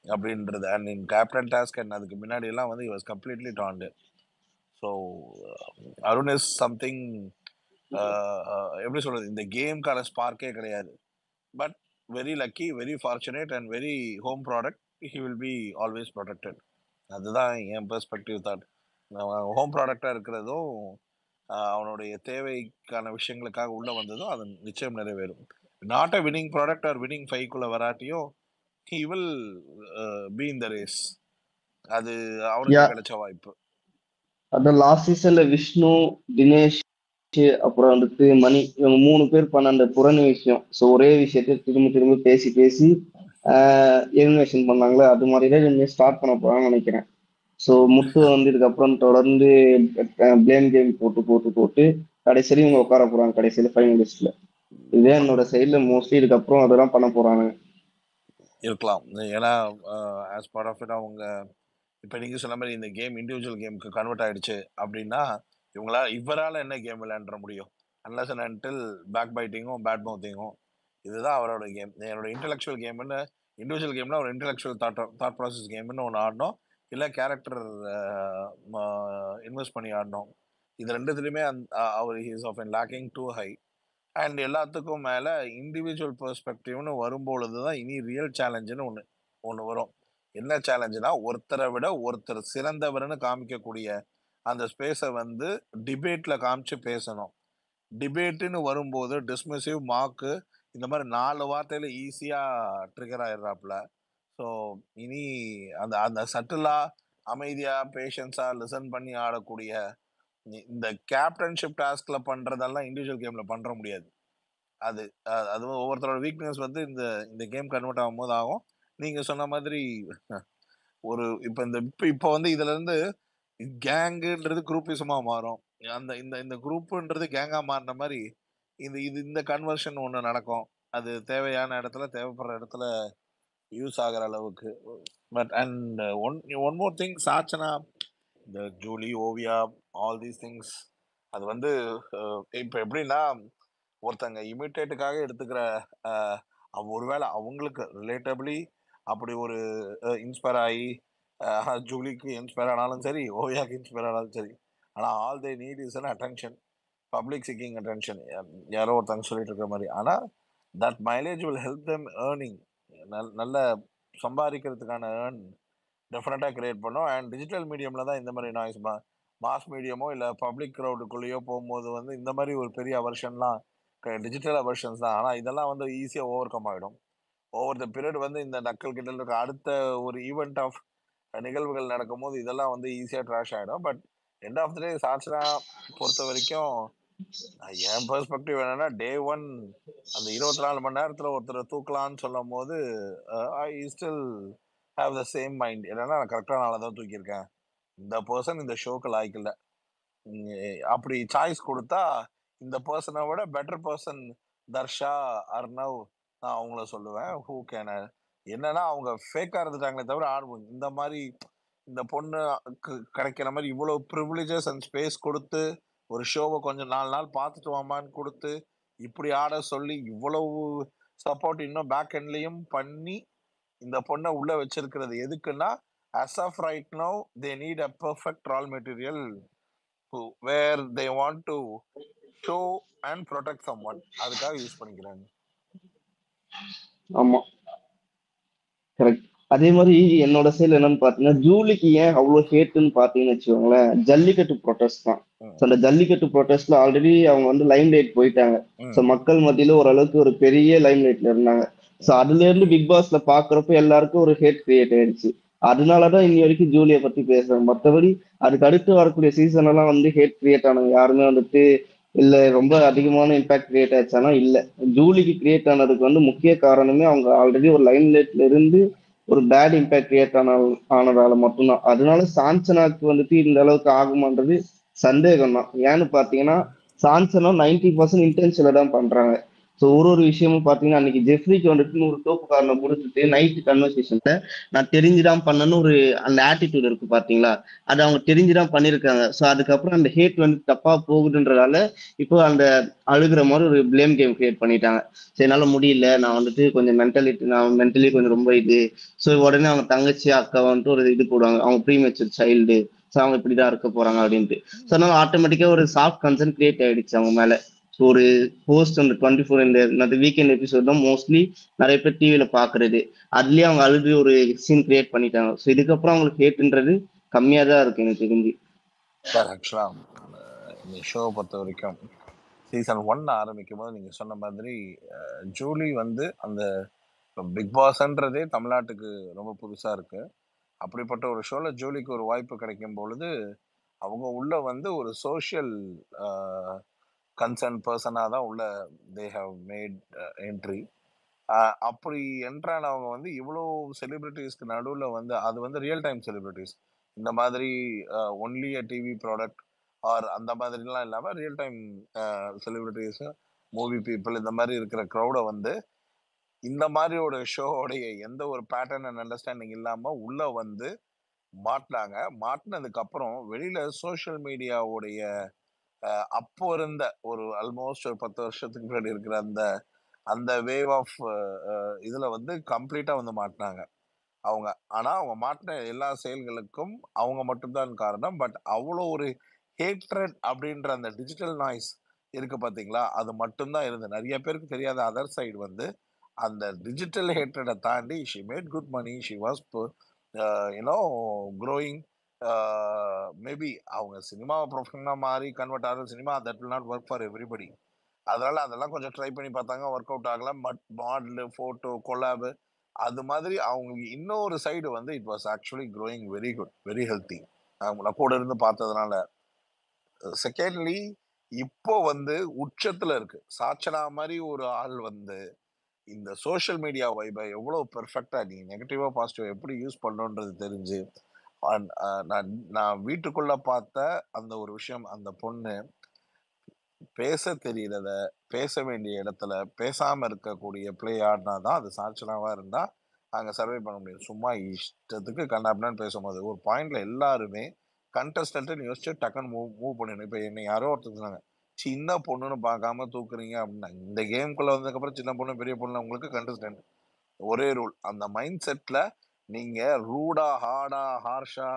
அப்படின்றது. And in captain task and அதுக்கு முன்னாடி எல்லாம் வந்து வாஸ் கம்ப்ளீட்லி டாண்டு. ஸோ அருண் இஸ் சம்திங், எப்படி சொல்றது, இந்த கேம்கான ஸ்பார்க்கே கிடையாது. But very lucky, very fortunate and very home product. He will be always protected. அதுதான் என் பெர்ஸ்பெக்டிவ் தாட். ஹோம் ப்ராடக்டா இருக்கிறதும் அவனுடைய தேவைக்கான விஷயங்களுக்காக உள்ள வந்ததும் அது நிச்சயம் நிறைவேறும். Not a winning product or winning ஃபைவ்க்குள்ள வராட்டியும் he will be in the race. அது அவனுக்கு கிடைச்ச வாய்ப்பு. அந்த லாஸ்ட் சீசன்ல விஷ்ணு, தினேஷ், அப்புறம் வந்துட்டு மணி, இவங்க 3 பேர் பண்ண அந்த புறணி விஷயம். ஸோ ஒரே விஷயத்த திரும்ப திரும்ப பேசி பேசி எலிமினேஷன் பண்ணாங்களே, அது மாதிரிதான் இனிமேல் ஸ்டார்ட் பண்ண போறாங்கன்னு நினைக்கிறேன். ஸோ முத்து வந்து இதுக்கப்புறம் தொடர்ந்து பிளேம் கேம் போட்டு போட்டு போட்டு கடைசியில இவங்க உட்கார போறாங்க கடைசியில ஃபைனலிஸ்ட்ல. இதே என்னோட சைட்ல மோஸ்ட்லி இதுக்கப்புறம் அதெல்லாம் பண்ண போறாங்க இருக்கலாம். ஏன்னா ஆஸ் பார்ட் ஆஃப் இட் அவங்க இப்போ நீங்கள் சொன்ன மாதிரி இந்த கேம் இண்டிவிஜுவல் கேமுக்கு கன்வெர்ட் ஆயிடுச்சு அப்படின்னா இவரால் என்ன கேம் விளையாட முடியும்? அன்லஸ் அண்ட் அன்டில் பேக் பைட்டிங்கும் பேட் மவுத்திங்கும். இதுதான் அவரோட கேம். என்னோட இன்டெலெக்சுவல் கேம்னு, இண்டிவிஜுவல் கேம்னா ஒரு இன்டெலெக்சுவல் தாட் ப்ராசஸ் கேம்னு ஒன்று ஆடணும், இல்லை கேரக்டர் இன்வெஸ்ட் பண்ணி ஆடணும். இது ரெண்டுத்துலையுமே அவர் he's off an lacking too high. And எல்லாத்துக்கும் மேலே இண்டிவிஜுவல் பெர்ஸ்பெக்டிவ்னு வரும்பொழுது தான் இனி ரியல் சேலஞ்சுன்னு ஒன்று வரும். என்ன சேலஞ்சுனா, ஒருத்தரை விட ஒருத்தர் சிறந்தவர்னு காமிக்கக்கூடிய அந்த ஸ்பேஸை வந்து டிபேட்ல காமிச்சு பேசணும். டிபேட்டுன்னு வரும்போது டிஸ்மிசிவ், மார்க்கு, இந்த மாதிரி 4 வார்த்தையில ஈஸியா ட்ரிகர் ஆயிடுறாப்புல. ஸோ இனி அந்த அந்த சட்டிலா அமைதியா பேஷன்ஸா லிசன் பண்ணி ஆடக்கூடிய இந்த கேப்டன்ஷிப் டாஸ்க்ல பண்றதெல்லாம் இண்டிவிஜுவல் கேம்ல பண்ற முடியாது. அது அது ஒவ்வொருத்தரோட வீக்னஸ் வந்து இந்த இந்த கேம் கன்வெர்ட் ஆகும்போது ஆகும். நீங்க சொன்ன மாதிரி ஒரு இப்போ இப்போ வந்து இதுல இருந்து கேங்குன்றது குரூப்பிசமா மாறும். அந்த இந்த இந்த குரூப்புன்றது கேங்கா மாறின மாதிரி இந்த கன்வர்ஷன் ஒன்று நடக்கும். அது தேவையான இடத்துல தேவைப்படுற இடத்துல யூஸ் ஆகிற அளவுக்கு. But and one more thing, Sachana, இந்த Julie, Oviya, all these things, அது வந்து இப்போ எப்படின்னா ஒருத்தங்க இமிட்டேட்டுக்காக எடுத்துக்கிற ஒருவேளை அவங்களுக்கு ரிலேட்டபிளி அப்படி ஒரு இன்ஸ்பயர் ஆகி ஜூலிக்கு இன்ஸ்பயர் ஆனாலும் சரி, ஓவியாக்கு இன்ஸ்பயர் ஆனாலும் சரி, ஆனால் all they need is an attention, public சிக்கிங் attention, யாரோ ஒருத்தங்க சொல்லிட்டு இருக்கிற மாதிரி. ஆனால் that mileage will help them earning, நல்ல சம்பாதிக்கிறதுக்கான ஏர்ன் டெஃபினட்டாக கிரியேட் பண்ணும். அண்ட் டிஜிட்டல் மீடியமில் தான் இந்த மாதிரி நாய்ஸ் மாஸ் மீடியமோ இல்லை பப்ளிக் க்ரௌடுக்குள்ளேயோ போகும்போது வந்து இந்த மாதிரி ஒரு பெரிய அவர்ஷன்லாம் டிஜிட்டல் அவர்ஷன்ஸ் தான். ஆனால் இதெல்லாம் வந்து ஈஸியாக ஓவர் கம் ஆகிடும். ஓவர் த பீரியட் வந்து இந்த நக்கல் கிட்ட இருக்க அடுத்த ஒரு ஈவெண்ட் ஆஃப் நிகழ்வுகள் நடக்கும்போது இதெல்லாம் வந்து ஈஸியாக ட்ராஷ் ஆகிடும். பட் எண்ட் ஆஃப் த டே சாச்சனா பொறுத்த வரைக்கும் என் பெர்ஸ்பெக்டிவ் என்னன்னா, டே ஒன் அந்த 24 மணி நேரத்தில் ஒருத்தரை தூக்கலான்னு சொல்லும் போது I still have the same mind. என்னன்னா, நான் கரெக்டான ஆளை தான் தூக்கியிருக்கேன், இந்த பர்சன் இந்த ஷோக்கு லாய்க்கு இல்லை. அப்படி சாய்ஸ் கொடுத்தா இந்த பர்சனை விட பெட்டர் பர்சன் தர்ஷா, அர்ணவ், நான் அவங்கள சொல்லுவேன். ஹூ கேன் என்னன்னா அவங்க ஃபேக்காக இருந்துட்டாங்களே தவிர இந்த மாதிரி இந்த பொண்ணு கிடைக்கிற மாதிரி இவ்வளோ ப்ரிவிலேஜஸ் அண்ட் ஸ்பேஸ் கொடுத்து ஒரு ஷோவை கொஞ்சம் 4 நாள் பார்த்துட்டு வாமான்னு கொடுத்து இப்படி ஆட சொல்லி இவ்வளவு சப்போர்ட் இன்னும் பேக் எண்ட்லையும் பண்ணி இந்த பொண்ணை உள்ள வச்சிருக்கிறது எதுக்குன்னா, as of right now they need a perfect raw material where they want to show and protect someone, அதுக்காக யூஸ் பண்ணிக்கிறாங்க. ஆமா, கரெக்ட். அதே மாதிரி என்னோட சைடுல என்னன்னு பாத்தீங்கன்னா, ஜூலிக்கு ஏன் அவ்வளவு ஹேட்டுன்னு பாத்தீங்கன்னு வச்சுக்கோங்களேன், ஜல்லிக்கட்டு ப்ரொட்டஸ்ட் தான். அந்த ஜல்லிக்கட்டு ப்ரொட்டஸ்ட்ல ஆல்ரெடி அவங்க வந்து லைம் லைட் போயிட்டாங்க. ஸோ மக்கள் மத்தியில ஓரளவுக்கு ஒரு பெரிய லைம் லைட்ல இருந்தாங்க. ஸோ அதுல இருந்து பிக் பாஸ்ல பாக்குறப்ப எல்லாருக்கும் ஒரு ஹேட் கிரியேட் ஆயிடுச்சு. அதனாலதான் இன்னி வரைக்கும் ஜூலியை பத்தி பேசுறாங்க. மற்றபடி அதுக்கு அடுத்து வரக்கூடிய சீசன் எல்லாம் வந்து ஹேட் கிரியேட் ஆனவங்க யாருமே வந்துட்டு இல்ல ரொம்ப அதிகமான இம்பாக்ட் கிரியேட் ஆயிடுச்சானா இல்ல. ஜூலிக்கு கிரியேட் ஆனதுக்கு வந்து முக்கிய காரணமே அவங்க ஆல்ரெடி ஒரு லைம் லைட்ல இருந்து ஒரு பேட் இம்பாக்ட் கிரியேட் ஆனதால மட்டும்தான். அதனால சாஞ்சனாக்கு வந்துட்டு இந்த அளவுக்கு ஆகுமான்றது சந்தேகம் தான். ஏன்னு பாத்தீங்கன்னா சான்சனா 90% இன்டென்ஷன்ல தான் பண்றாங்க. ஸோ ஒரு விஷயமும் பாத்தீங்கன்னா அன்னைக்கு ஜெஃப்ரிக்கு வந்துட்டு ஒரு தோப்பு காரணம் கொடுத்துட்டு நைட்டு கன்வர்சேஷன்ல நான் தெரிஞ்சுதான் பண்ணன்னு ஒரு அந்த ஆட்டிடியூட் இருக்கு பாத்தீங்களா, அது அவங்க தெரிஞ்சுதான் பண்ணிருக்காங்க. ஸோ அதுக்கப்புறம் அந்த ஹேட் வந்து தப்பா போகுதுன்றதால இப்போ அந்த அழுகிற மாதிரி ஒரு பிளேம் கேம் கிரியேட் பண்ணிட்டாங்க. சரி என்னால முடியல, நான் வந்துட்டு கொஞ்சம் நான் மென்டலி கொஞ்சம் ரொம்ப இது. ஸோ உடனே அவங்க தங்கச்சி அக்கா வந்துட்டு ஒரு இது போடுவாங்க, அவங்க ப்ரீமெச்சூர் சைல்டு, ஸோ அவங்க இப்படிதான் இருக்க போறாங்க அப்படின்ட்டு. ஸோ அதனால ஆட்டோமேட்டிக்கா ஒரு சாஃப்ட் கன்சர்ன் கிரியேட் ஆயிடுச்சு அவங்க மேல. ஸோ ஒரு போஸ்ட் அந்த 24 இந்த வீக்கெண்ட் எபிசோட் தான் மோஸ்ட்லி நிறைய பேர் டிவியில பாக்குறது. அதுலயே அவங்க அழுது ஒரு சீன் கிரியேட் பண்ணிட்டாங்க. ஸோ இதுக்கப்புறம் அவங்களுக்கு ஹேட்ன்றது கம்மியா தான் இருக்கு எனக்கு தெரிஞ்சு. சார் ஆக்சுவலா இந்த ஷோவை பொறுத்த வரைக்கும் சீசன் 1 ஆரம்பிக்கும் போது நீங்க சொன்ன மாதிரி ஜூலி வந்து அந்த பிக் பாஸ்ன்றதே தமிழ்நாட்டுக்கு ரொம்ப புதுசா இருக்கு. அப்படிப்பட்ட ஒரு ஷோல ஜூலிக்கு ஒரு வாய்ப்பு கிடைக்கும் பொழுது அவங்க உள்ள வந்து ஒரு சோஷியல் கன்சர்ன் பர்சனாக தான் உள்ள தே ஹவ் மேட் என்ட்ரி. அப்படி என்ட்ரானவங்க வந்து இவ்வளோ செலிபிரிட்டிஸ்க்கு நடுவில் வந்து அது வந்து ரியல் டைம் செலிபிரிட்டிஸ், இந்த மாதிரி only a TV product or அந்த மாதிரிலாம் இல்லாமல் real time celebrities, movie people, இந்த மாதிரி இருக்கிற க்ரௌடை வந்து இந்த மாதிரி ஒரு ஷோவோடைய எந்த ஒரு பேட்டர்ன் அண்ட் அண்டர்ஸ்டாண்டிங் இல்லாமல் உள்ள வந்து மாட்டினாங்க. மாட்டினதுக்கு அப்புறம் வெளியில சோஷியல் மீடியாவுடைய அப்போ இருந்த ஒரு ஆல்மோஸ்ட் ஒரு 10 வருஷத்துக்கு முன்னாடி இருக்கிற அந்த அந்த வேவ் ஆஃப் இதுல வந்து கம்ப்ளீட்டா வந்து மாட்டினாங்க அவங்க. ஆனா அவங்க மாட்டின எல்லா செயல்களுக்கும் அவங்க மட்டும்தான் காரணம். பட் அவ்வளோ ஒரு ஹேட்ரட் அப்படின்ற அந்த டிஜிட்டல் நாய்ஸ் இருக்கு பாத்தீங்களா, அது மட்டும்தான் இருந்து நிறைய பேருக்கு தெரியாத அதர் சைடு வந்து அந்த டிஜிட்டல் ஹேட்ரடை தாண்டி she made good money, she was you know growing. Maybe அவங்க சினிமா ப்ரொஃபஷனாக மாறி கன்வெர்ட் ஆகிற cinema that will not work for everybody. அதனால அதெல்லாம் கொஞ்சம் ட்ரை பண்ணி பார்த்தாங்க, ஒர்க் அவுட் ஆகல. பட் மாடலு, ஃபோட்டோ, கொலாபு, அது மாதிரி அவங்களுக்கு இன்னொரு சைடு வந்து it was actually growing very good, very healthy. நான் கூட இருந்து பார்த்ததுனால. செகண்ட்லி இப்போ வந்து உச்சத்துல இருக்கு. சாச்சனா மாதிரி ஒரு ஆள் வந்து இந்த சோஷியல் மீடியா வைபை எவ்வளவு பெர்ஃபெக்டா நீ நெகட்டிவா பாசிட்டிவா எப்படி யூஸ் பண்ணணுன்றது தெரிஞ்சு நான் நான் வீட்டுக்குள்ள பார்த்த அந்த ஒரு விஷயம், அந்த பொண்ணு பேச தெரியறத பேச வேண்டிய இடத்துல பேசாம இருக்கக்கூடிய பிளே ஆடினாதான் அது சாட்சனாவா இருந்தா அங்க சர்வை பண்ண முடியும். சும்மா இஷ்டத்துக்கு கண்ணாபின்னு பேசும்போது ஒரு பாயிண்ட்ல எல்லாருமே கண்டஸ்டன்ட் யோசிச்சு டக்குன்னு மூவ் பண்ணிடணும். இப்ப என்னை யாரோ ஒருத்தர் சொன்னாங்க, சின்ன பொண்ணுன்னு பார்க்காம தூக்குறீங்க அப்படின்னா, இந்த கேம்குள்ள வந்ததுக்கு அப்புறம் சின்ன பொண்ணு பெரிய பொண்ணு உங்களுக்கு கண்டஸ்டன்ட் ஒரே ரூல். அந்த மைண்ட் செட்ல நீங்க ரூடா ஹார்டா ஹார்ஷா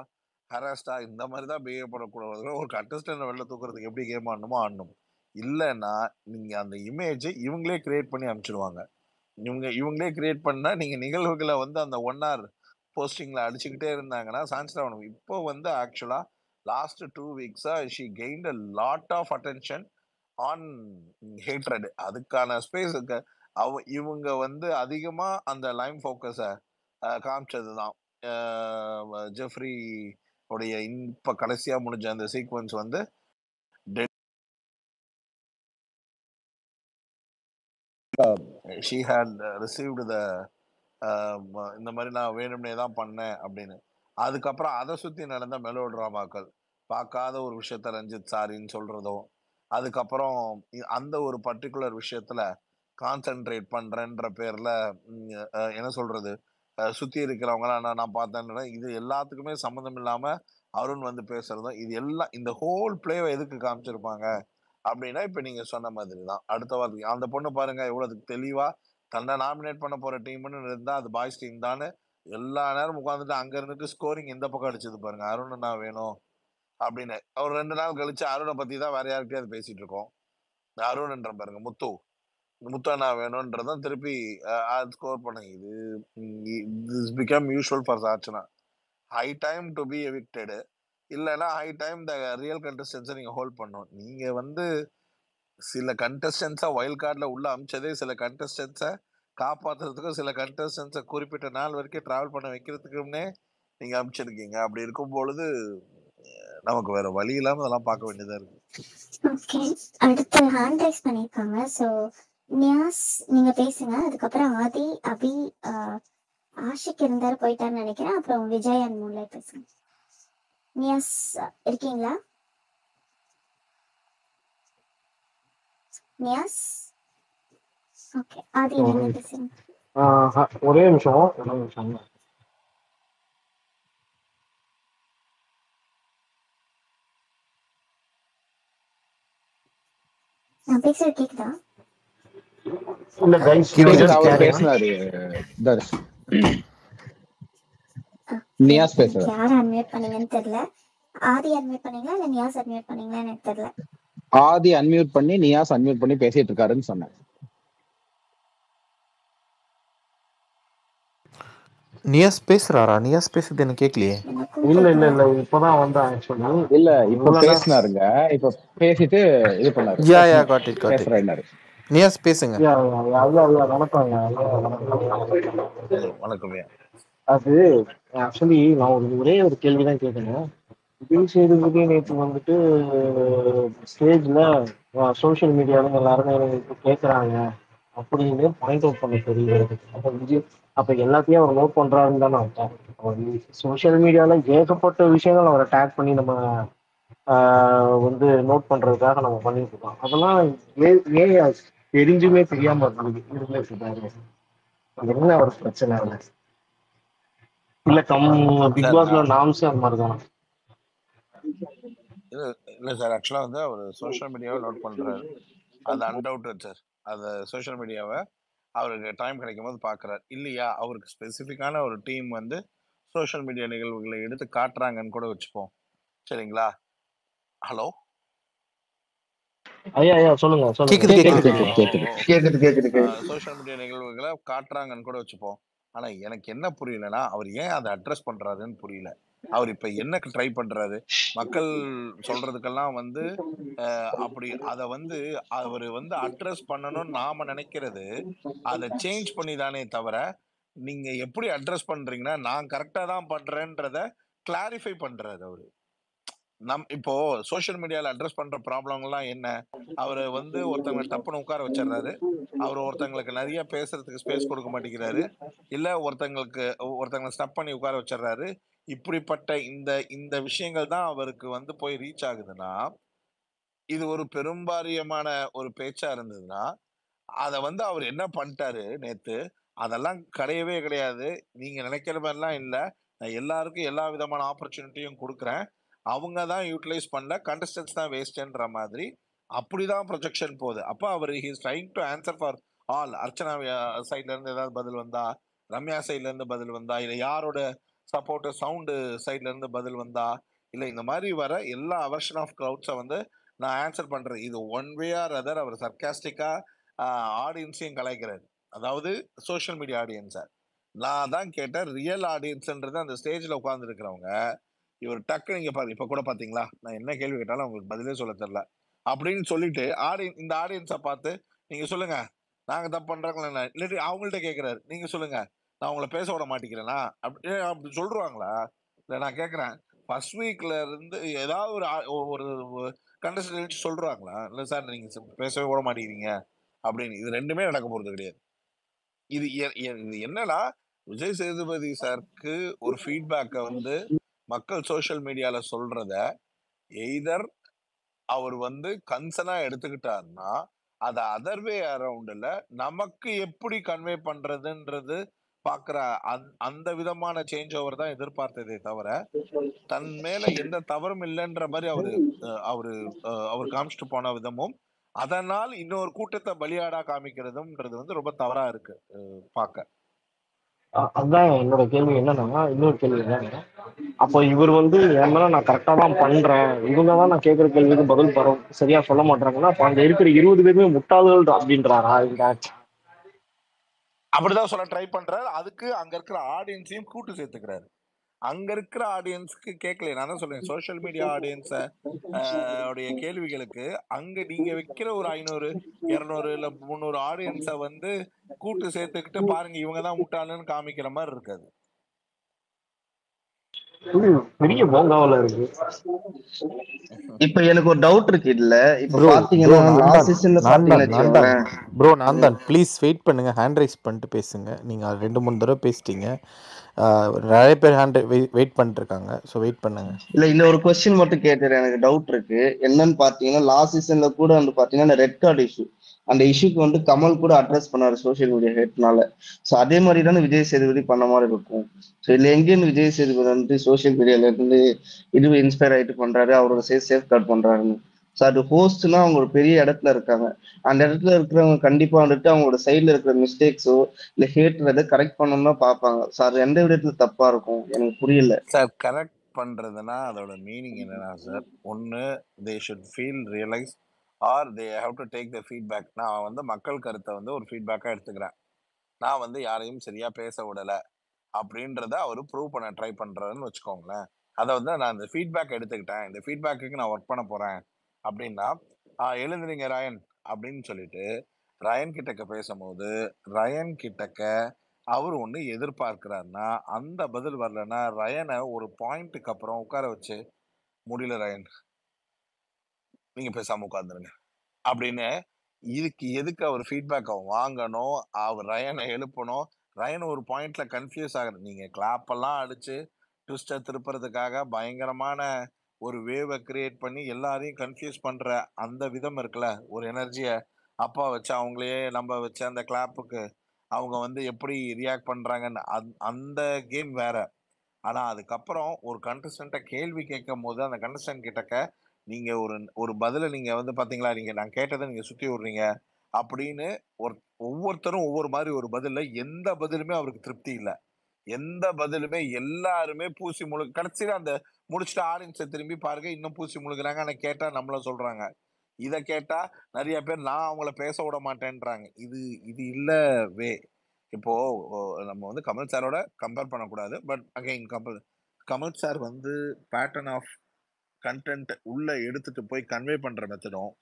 ஹராஸ்டா இந்த மாதிரி தான் பிஹேவ் பண்ணக்கூடாது. ஒரு கண்டஸ்டன்ட் வெளில தூக்குறதுக்கு எப்படி கேம் ஆடணுமோ ஆடணும். இல்லைன்னா நீங்க அந்த இமேஜ் இவங்களே கிரியேட் பண்ணி அனுப்பிச்சிடுவாங்க. இவங்களே கிரியேட் பண்ணா நீங்க நிகழ்வுகளை வந்து அந்த 1 hour போஸ்டிங்ல அடிச்சுக்கிட்டே இருந்தாங்கன்னா சான்ஸ் ஆகணும். இப்போ வந்து ஆக்சுவலா last 2 weeks she gained a lot of attention on hatred. அதுக்கான ஸ்பேஸ் இவங்க வந்து அதிகமா அந்த லைம் ஃபோக்கஸ காமிச்சதுதான். ஜெஃப்ரி உடைய இப்ப கடைசியா முடிஞ்ச அந்த சீக்வன்ஸ் வந்து she had received the இந்த மாதிரி நான் வேணும்னே தான் பண்ணேன் அப்படின்னு. அதுக்கப்புறம் அதை சுத்தி நடந்த மெலோ டிராமாக்கள், பார்க்காத ஒரு விஷயத்த ரஞ்சித் சாரின்னு சொல்றதும், அதுக்கப்புறம் அந்த ஒரு பர்டிகுலர் விஷயத்துல கான்சென்ட்ரேட் பண்றேன்ற பேர்ல என்ன சொல்றது, சுத்தி இருக்கிறவங்க நான் பார்த்தேன். இது எல்லாத்துக்குமே சம்மந்தம் இல்லாம அருண் வந்து பேசுறதும், இது எல்லாம் இந்த ஹோல் பிளேவை எதுக்கு காமிச்சிருப்பாங்க அப்படின்னா, இப்ப நீங்க சொன்ன மாதிரி தான். அடுத்த வாரத்துக்கு அந்த பொண்ணு பாருங்க எவ்வளவு தெளிவா தன்னை நாமினேட் பண்ண போற டீம்னு இருந்தா அது பாய்ஸ் டீம் தானே எல்லா நேரம் உட்காந்துட்டு அங்க இருந்துட்டு ஸ்கோரிங் இந்த பக்கம் அடிச்சது பாருங்க. அருண் நான் வேணும் அப்படின்னு ஒரு 2 நாள் கழிச்சு அருணை பத்தி தான் வேற யார்கிட்டயாவது பேசிட்டு இருக்கோம். அருண்ன்ற பாருங்க முத்து முத்தண்ணா வேணும்ன்றதான் திருப்பி ஸ்கோர் பண்ண. இது this become usual for Sachana. High time to be evicted. இல்லைன்னா ஹை டைம் த ரியல் கண்டஸ்டன்ஸை நீங்க ஹோல்ட் பண்ணணும். நீங்க வந்து சில கண்டஸ்டன்ஸை வைல்ட் கார்டில் உள்ள அமிச்சதே சில கண்டஸ்டன்ஸை காப்பாற்றுறதுக்கும் சில கண்டஸ்டன்ஸை குறிப்பிட்ட நாள் வரைக்கும் டிராவல் பண்ண வைக்கிறதுக்குன்னே நீங்க அமிச்சிருக்கீங்க. அப்படி இருக்கும் பொழுது நமக்கு வேற வழி இல்லாம அதெல்லாம் பார்க்க வேண்டியதா இருக்கு. ஓகே, அடுத்து ஹேண்ட் ரைஸ் பண்ணிருக்காங்க. ஸோ நியாஸ் நீங்க பேசுங்க. அதுக்கப்புறம் ஆதி அபி ஆஷிக் இருந்தாரு போயிட்டான்னு நினைக்கிறேன். அப்புறம் விஜய் அண்ட் மூலை பேசுங்க. நியாஸ் இருக்கீங்களா? நியாஸ் ஓகே, ஆதி நீங்க பேசுங்க. ஒரே நிமிஷம். நான் பேசுறது கேக்குதா? இல்ல கைஸ், அவர் பேசினாரு. நியாஸ் பேசுறாரு. யார் அன்மியூட் பண்ணீங்கன்னு தெரியல. ஆதி அன்மியூட் பண்ணீங்களா இல்ல நியாஸ் அன்மியூட் பண்ணீங்களா எனக்கு தெரியல. ஆதி அன்மியூட் பண்ணி நியாஸ் அன்மியூட் பண்ணி பேசிட்டு இருக்காருன்னு சொன்னேன். நியாஸ் பேசுறாரா? நியாஸ் பேசுறது எனக்கு கேட்கலையே. இல்ல இப்பதான் வந்தா ஆக்சுவலி. இல்ல இப்ப பேசினாருங்க. இப்ப பேசிட்டு இது பண்ணாரு. யா காட் இட் பேசுறாரு. நியாஸ் பேசுங்க. வணக்கம். அது ஆக்சுவலி நான் ஒரே ஒரு கேள்விதான் கேட்கணும். விஜய் சேதுபதி நேற்று வந்துட்டு ஸ்டேஜ்ல சோசியல் மீடியால எல்லாருமே கேட்கறாங்க அப்படின்னு பாயிண்ட் அவுட் பண்ண தெரியுது. அப்ப விஜய் அப்ப எல்லாத்தையும் அவர் நோட் பண்றாருன்னு தானே அர்த்தம். சோசியல் மீடியால ஏகப்பட்ட விஷயங்கள் அவரை டேக் பண்ணி நம்ம வந்து நோட் பண்றதுக்காக நம்ம பண்ணிட்டு இருக்கோம். அதெல்லாம் தெரிஞ்சுமே தெரியாம இருந்துட்டு என்ன ஒரு பிரச்சனை இல்ல பிக் பாஸ்ல நாம்ஸ் அந்த மாதிரிதான். இல்ல சார், ஆக்சுவலா வந்து அவர் சோஷியல் மீடியாவை நோட் பண்றாரு. அது அன்டவுட்டட் சார். அந்த சோஷியல் மீடியாவை அவருக்கு டைம் கிடைக்கும் போது பாக்குறாரு இல்லையா. அவருக்கு ஸ்பெசிஃபிக்கான ஒரு டீம் வந்து சோஷியல் மீடியா நிகழ்வுகளை எடுத்து காட்டுறாங்கன்னு கூட வச்சுப்போம். சரிங்களா? ஹலோ ஐயா சொல்லுங்க. சோஷியல் மீடியா நிகழ்வுகளை காட்டுறாங்கன்னு கூட வச்சுப்போம். ஆனா எனக்கு என்ன புரியலன்னா, அவர் ஏன் அதை அட்ரஸ் பண்றாருன்னு புரியல. அவர் இப்ப என்ன ட்ரை பண்றாரு? மக்கள் சொல்றதுக்கெல்லாம் வந்து அப்படி அதை வந்து அவர் வந்து அட்ரஸ் பண்ணணும்னு நாம நினைக்கிறது அதை சேஞ்ச் பண்ணி தானே தவிர, நீங்க எப்படி அட்ரஸ் பண்றீங்கன்னா நான் கரெக்டா தான் பண்றேன்றத கிளாரிஃபை பண்றாரு அவரு. இப்போ சோஷியல் மீடியால அட்ரஸ் பண்ற ப்ராப்ளம்லாம் என்ன? அவரு வந்து ஒருத்தவங்கள டப்புன்னு உட்கார வச்சிடுறாரு. அவரு ஒருத்தங்களுக்கு நிறைய பேசுறதுக்கு ஸ்பேஸ் கொடுக்க மாட்டேங்கிறாரு. இல்ல ஒருத்தங்கள ஸ்டப் பண்ணி உட்கார வச்சிடுறாரு. இப்படிப்பட்ட இந்த இந்த விஷயங்கள் தான் அவருக்கு வந்து போய் ரீச் ஆகுதுன்னா, இது ஒரு பெரும்பாரியமான ஒரு பேச்சா இருந்ததுன்னா, அத வந்து அவரு என்ன பண்ணிட்டாரு நேத்து, அதெல்லாம் கிடையவே கிடையாது. நீங்க நினைக்கிற மாரிலாம் இல்ல. நான் எல்லாருக்கும் எல்லா விதமான ஆப்பர்ச்சுனிட்டியும் குடுக்குறேன். அவங்க தான் யுட்டிலைஸ் பண்ணல. கண்டஸ்டன்ட்ஸ் தான் வேஸ்ட்ன்ற மாதிரி அப்படிதான் ப்ரொஜெக்ஷன் போகுது. அப்ப அவரு he is trying to answer for all. Archana சைட்ல இருந்து ஏதாவது பதில் வந்தா, ரம்யா சைட்ல இருந்து பதில் வந்தா, இல்ல யாரோட சப்போர்ட்டர் சவுண்ட் சைட்ல இருந்து பதில் வந்தா, இல்ல இந்த மாதிரி வர எல்லா வெர்ஷன் ஆஃப் கிரவுட்ஸ வந்து நான் ஆன்சர் பண்றேன். இது ஒன் வே ஆர் அதர் அவர் சர்க்காஸ்டிக்கா ஆடியன்ஸையும் கலாய்க்கிறாரு. அதாவது சோஷியல் மீடியா ஆடியன்ஸ. நான் தான் கேட்டேன், ரியல் ஆடியன்ஸ்ன்றது அந்த ஸ்டேஜ்ல உட்கார்ந்து இருக்கிறவங்க, இவர் டக்கு நீங்க பாருங்க, இப்ப கூட பாத்தீங்களா? நான் என்ன கேள்வி கேட்டாலும் அவங்களுக்கு பதிலே சொல்ல தெரியல. அப்படின்னு சொல்லிட்டு இந்த ஆடியன்ஸ பார்த்து, நீங்க சொல்லுங்க. நாங்க தப்பு பண்றாங்களா என்ன? இல்லாட்டி அவங்கள்ட்ட கேட்கிறாரு. நீங்க சொல்லுங்க. நான் உங்கள பேச விட மாட்டேங்கிறேனா? அப்படி சொல்றாங்களா? இல்ல நான் கேட்கிறேன். ஃபர்ஸ்ட் வீக்ல இருந்து ஏதாவது ஒரு கண்டஸ்டன்ட் சொல்றாங்களா? இல்ல சார் நீங்க பேசவே விட மாட்டேங்கிறீங்க அப்படின்னு. இது 2மே நடக்க போறது கிடையாது. இது இது என்னன்னா, விஜய் சேதுபதி சாருக்கு ஒரு ஃபீட்பேக்க வந்து மக்கள் சோஷியல் மீடியால சொல்றத எய்தர் அவர் வந்து கன்சர்னா எடுத்துக்கிட்டாருன்னா, அத அதர் வே அரவுண்ட்ல நமக்கு எப்படி கன்வே பண்றதுன்றது பார்க்குற அந்த விதமான சேஞ்ச் ஓவர் தான் எதிர்பார்த்ததே தவிர, தன் மேல எந்த தவறும் இல்லன்ற மாரி அவர் காமிச்சுட்டு போன விதமும், அதனால் இன்னொரு கூட்டத்த பலியாடா காமிக்கிறதும்ன்றது வந்து ரொம்ப தவறா இருக்கு பார்க்க. அதான் என்னோட கேள்வி என்னன்னா, இன்னொரு கேள்வி என்னன்னா, அப்போ இவர் வந்து என் மேல நான் கரெக்டா தான் பண்றேன், இவங்க தான் நான் கேட்கிற கேள்விக்கு பதில் சரியா சொல்ல மாட்டாங்கன்னா, அப்ப அங்க இருக்கிற 20 பேருமே முட்டாள்கள் அப்படின்றாரா இந்த அப்படிதான் சொல்ல ட்ரை பண்றாரு. அதுக்கு அங்க இருக்கிற ஆடியன்ஸையும் கூட்டு சேர்த்துக்கிறாரு. அங்க இருக்கிற ஆடியன்ஸ்க்கு கேட்கல. நான் தான் சொல்றேன், சோஷியல் மீடியா ஆடியன்ஸ உடைய கேள்விகளுக்கு அங்க நீங்க வைக்கிற ஒரு 500, 200 இல்ல 300 ஆடியன்ஸ வந்து கூட்டு சேர்த்துக்கிட்டு பாருங்க இவங்க தான் முட்டாளுன்னு காமிக்கிற மாதிரி இருக்காது. பெரிய போங்காவல இருக்கு. இப்ப எனக்கு ஒரு டவுட் இருக்கு இதுல. இப்ப பாத்தீங்கன்னா லாஸ்ட் சீசன்ல பாத்தீங்கன்னு வச்சுக்கோங்களேன். ப்ரோ நான் தான். ப்ளீஸ் வெயிட் பண்ணுங்க, ஹேண்ட் ரைஸ் பண்ணிட்டு பேசுங்க. நீங்க 2-3 தடவை பேசிட்டீங்க. நிறைய பேர் வெயிட் பண்ணிட்டு இருக்காங்க. ஸோ வெயிட் பண்ணுங்க. இல்ல இந்த ஒரு கொஸ்டின் மட்டும் கேட்டுறேன், எனக்கு டவுட் இருக்கு. என்னன்னு பாத்தீங்கன்னா லாஸ்ட் சீசன்ல கூட வந்து பாத்தீங்கன்னா ரெட் கார்டு இஷ்யூ, அந்த இஷ்யூக்கு வந்து கமல் கூட அட்ரஸ் பண்ணாரு சோசியல் மீடியா ஹேட்னால. ஸோ அதே மாதிரி தானே விஜய் சேதுபதி பண்ண மாதிரி இருக்கும். ஸோ இதுல எங்கேருந்து விஜய் சேதுபதி வந்து சோசியல் மீடியால இருந்து இது இன்ஸ்பயர் ஆயிட்டு பண்றாரு, அவரோட சேஃப் கார்டு பண்றாருன்னு. ஸோ அது ஹோஸ்ட்னா அவங்க ஒரு பெரிய இடத்துல இருக்காங்க. அந்த இடத்துல இருக்கிறவங்க கண்டிப்பா வந்துட்டு அவங்களோட சைட்ல இருக்கிற மிஸ்டேக்ஸோ இல்ல ஹேட்றதை கரெக்ட் பண்ணணும்னு தான் பார்ப்பாங்க. ஸோ அது எந்த விதத்துல தப்பா இருக்கும் எனக்கு புரியல சார். கரெக்ட் பண்றதுன்னா அதோட மீனிங் என்னன்னா சார், ஒன்னு they should feel realise or they have to take the feedback. நான் வந்து மக்கள் கருத்தை வந்து ஒரு ஃபீட்பேக்கா எடுத்துக்கிறேன். நான் வந்து யாரையும் சரியா பேச விடல அப்படின்றத அவர் ப்ரூவ் பண்ண ட்ரை பண்றாருன்னு வச்சுக்கோங்களேன். அதை வந்து நான் இந்த ஃபீட்பேக் எடுத்துக்கிட்டேன், இந்த ஃபீட்பேக்கு நான் ஒர்க் பண்ண போறேன் அப்படின்னா, எழுந்துறீங்க ராயன் அப்படின்னு சொல்லிட்டு ரயன் கிட்டக்க பேசும்போது ரயன் கிட்டக்க அவர் ஒண்ணு எதிர்பார்க்கிறாருன்னா, அந்த பதில் வரலன்னா ரயனை ஒரு பாயிண்ட்டுக்கு அப்புறம் உட்கார வச்சு, முடியல ரயன், நீங்க பேசாம உட்கார்ந்துருங்க அப்படின்னு. இதுக்கு எதுக்கு அவர் ஃபீட்பேக் வாங்கணும், அவர் ரயனை எழுப்பணும்? ரயன் ஒரு பாயிண்ட்ல கன்ஃபியூஸ் ஆகுது. நீங்க கிளாப் எல்லாம் அடிச்சு ட்விஸ்டை திருப்புறதுக்காக பயங்கரமான ஒரு வேவை கிரியேட் பண்ணி எல்லாரையும் கன்ஃபியூஸ் பண்ற அந்த விதம் இருக்குல்ல, ஒரு எனர்ஜியை அப்பா வச்சு அவங்களையே நம்ப வச்சு அந்த கிளாப்புக்கு அவங்க வந்து எப்படி ரியாக்ட் பண்றாங்கன்னு அந்த கேம் வேற. ஆனா அதுக்கப்புறம் ஒரு கண்டஸ்டன்ட்ட கேள்வி கேட்கும் போது அந்த கண்டஸ்டன்ட் கிட்டக்க நீங்க ஒரு ஒரு பதில நீங்க வந்து பாத்தீங்களா, நீங்க நான் கேட்டதை நீங்க சுத்தி விடுறீங்க அப்படின்னு ஒவ்வொருத்தரும் ஒவ்வொரு மாதிரி ஒரு பதில்ல எந்த பதிலுமே அவருக்கு திருப்தி இல்ல. எந்த பதிலுமே எல்லாருமே பூசி முழு கடைசியில அந்த முடிச்சுட்டு ஆடியன்ஸை திரும்பி பாருங்க, இன்னும் பூசி முழுகுறாங்க. ஆனா கேட்டா நம்மள சொல்றாங்க. இத கேட்டா நிறைய பேர் நான் அவங்கள பேச விட மாட்டேன்றாங்க. இது இது இல்ல வே. இப்போ நம்ம வந்து கமல் சாரோட கம்பேர் பண்ணக்கூடாது. பட் அகைன் கமல் சார் வந்து பேட்டர்ன் ஆஃப் கண்டென்ட் உள்ள எடுத்துட்டு போய் கன்வே பண்ற மெத்தடும்,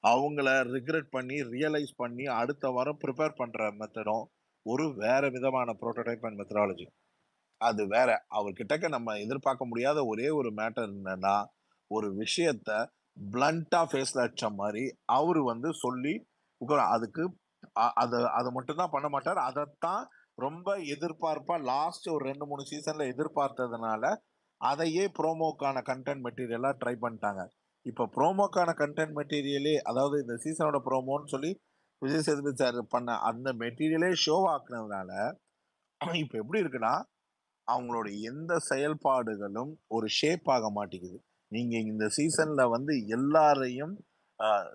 அவங்கள ரிக்ரெட் பண்ணி ரியலைஸ் பண்ணி அடுத்த வாரம் ப்ரிப்பேர் பண்ற மெத்தடும் ஒரு வேற விதமான ப்ரோட்டோடைப் அண்ட் மெத்தடாலஜி. அது வேற. அவர்கிட்டக்க நம்ம எதிர்பார்க்க முடியாத ஒரே ஒரு மேட்டர் என்னன்னா, ஒரு விஷயத்த பிளண்டா ஃபேஸ்ல அடிச்ச மாதிரி அவரு வந்து சொல்லி அதுக்கு அதை மட்டும்தான் பண்ண மாட்டார். அதைத்தான் ரொம்ப எதிர்பார்ப்பா லாஸ்ட் ஒரு 2-3 சீசன்ல எதிர்பார்த்ததுனால அதையே ப்ரோமோக்கான கண்டென்ட் மெட்டீரியலா ட்ரை பண்ணிட்டாங்க. இப்ப ப்ரோமோக்கான கண்டென்ட் மெட்டீரியலே, அதாவது இந்த சீசனோட ப்ரோமோன்னு சொல்லி விஜய் சேதுபதி சார் பண்ண அந்த மெட்டீரியலே ஷோ ஆக்குனதுனால இப்ப எப்படி இருக்குன்னா அவங்களோட எந்த செயல்பாடுகளும் ஒரு ஷேப் ஆக மாட்டேங்குது. நீங்க இந்த சீசன்ல வந்து எல்லாரையும்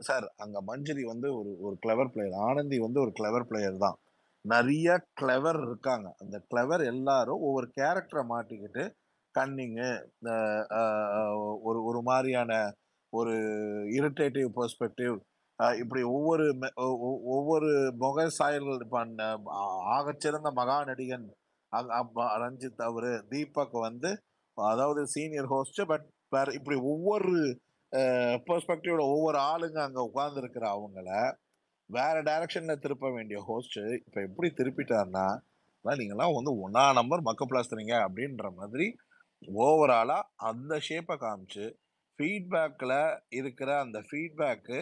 சார் அங்க மஞ்சரி வந்து ஒரு ஒரு கிளவர் பிளேயர், ஆனந்தி வந்து ஒரு கிளவர் பிளேயர் தான். நிறைய கிளவர் இருக்காங்க. அந்த கிளவர் எல்லாரும் ஒவ்வொரு கேரக்டரை மாட்டிக்கிட்டு கன்னிங்கு, ஒரு ஒரு மாதிரியான ஒரு இரிட்டேட்டிவ் பெர்ஸ்பெக்டிவ், இப்படி ஒவ்வொரு முக சாயல்கள் பண்ண ஆகச்சிறந்த மகா நடிகன் ரஞ்சித், அவரு தீபக் வந்து அதாவது சீனியர் ஹோஸ்ட், பட் வேற இப்படி ஒவ்வொரு பெர்ஸ்பெக்டிவ்ல ஒவ்வொரு ஆளுங்க அங்க உட்கார்ந்து இருக்கிற அவங்கள வேற டைரக்ஷன்ல திருப்ப வேண்டிய ஹோஸ்ட் இப்ப எப்படி திருப்பிட்டாருன்னா, நீங்கெல்லாம் வந்து ஒன்னா நம்பர் மக்க பிளாஸ்தீங்க அப்படின்ற மாதிரி ஓவராலா அந்த ஷேப்பை காமிச்சு ஃபீட்பேக்ல இருக்கிற அந்த ஃபீட்பேக்கு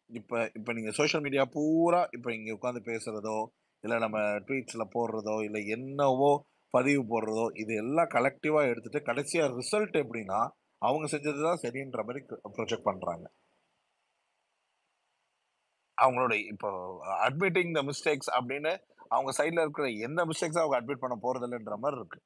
இப்ப இப்ப நீங்க சோஷியல் மீடியா பூரா இப்ப இங்க உட்காந்து பேசுறதோ இல்ல நம்ம ட்வீட்ஸ்ல போடுறதோ இல்ல என்னவோ பதிவு போடுறதோ இது எல்லாம் கலெக்டிவா எடுத்துட்டு கடைசியா ரிசல்ட் எப்படின்னா அவங்க செஞ்சதுதான் சரின்ற மாதிரி ப்ரொஜெக்ட் பண்றாங்க. அவங்களோட இப்போ அட்மிட்டிங் த மிஸ்டேக்ஸ் அப்படின்னு அவங்க சைட்ல இருக்கிற எந்த மிஸ்டேக்ஸும் அவங்க அட்மிட் பண்ண போறது இல்லைன்ற மாதிரி இருக்கு.